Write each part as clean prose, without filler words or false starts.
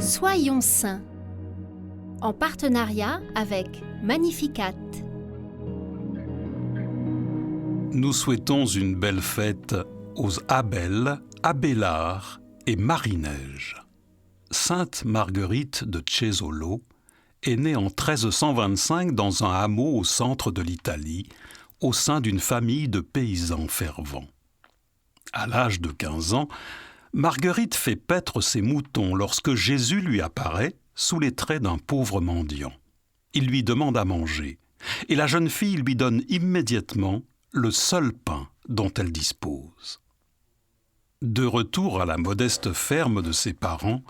Soyons saints, en partenariat avec Magnificat. Nous souhaitons une belle fête aux Abel, Abélard et Marie-Neige. Sainte Marguerite de Cesolo est née en 1325 dans un hameau au centre de l'Italie, au sein d'une famille de paysans fervents. À l'âge de 15 ans, Marguerite fait paître ses moutons lorsque Jésus lui apparaît sous les traits d'un pauvre mendiant. Il lui demande à manger, et la jeune fille lui donne immédiatement le seul pain dont elle dispose. De retour à la modeste ferme de ses parents,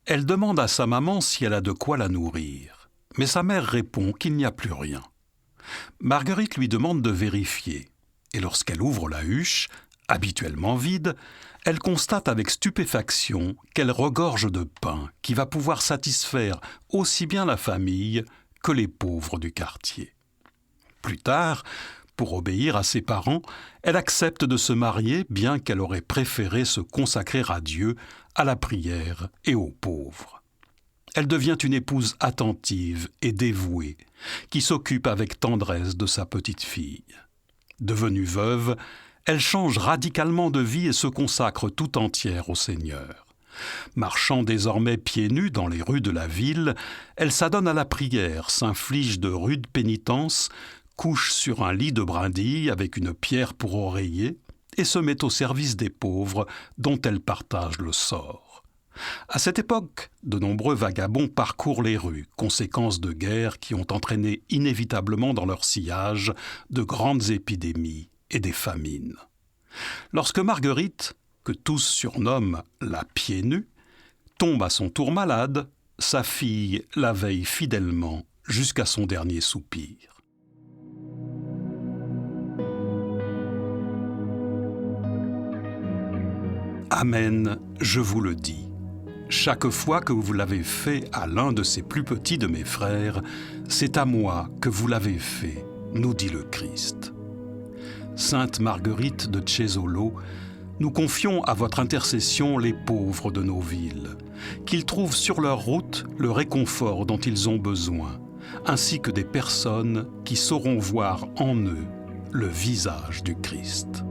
elle demande à sa maman si elle a de quoi la nourrir, mais sa mère répond qu'il n'y a plus rien. Marguerite lui demande de vérifier, et lorsqu'elle ouvre la huche, habituellement vide, elle constate avec stupéfaction qu'elle regorge de pain qui va pouvoir satisfaire aussi bien la famille que les pauvres du quartier. Plus tard, pour obéir à ses parents, elle accepte de se marier bien qu'elle aurait préféré se consacrer à Dieu, à la prière et aux pauvres. Elle devient une épouse attentive et dévouée, qui s'occupe avec tendresse de sa petite fille. Devenue veuve, elle change radicalement de vie et se consacre tout entière au Seigneur. Marchant désormais pieds nus dans les rues de la ville, elle s'adonne à la prière, s'inflige de rudes pénitences, couche sur un lit de brindilles avec une pierre pour oreiller et se met au service des pauvres dont elle partage le sort. À cette époque, de nombreux vagabonds parcourent les rues, conséquence de guerres qui ont entraîné inévitablement dans leur sillage de grandes épidémies et des famines. Lorsque Marguerite, que tous surnomment la pieds nus, tombe à son tour malade, sa fille la veille fidèlement jusqu'à son dernier soupir. Amen, je vous le dis. Chaque fois que vous l'avez fait à l'un de ces plus petits de mes frères, c'est à moi que vous l'avez fait, nous dit le Christ. Sainte Marguerite de Cesolo, nous confions à votre intercession les pauvres de nos villes, qu'ils trouvent sur leur route le réconfort dont ils ont besoin, ainsi que des personnes qui sauront voir en eux le visage du Christ.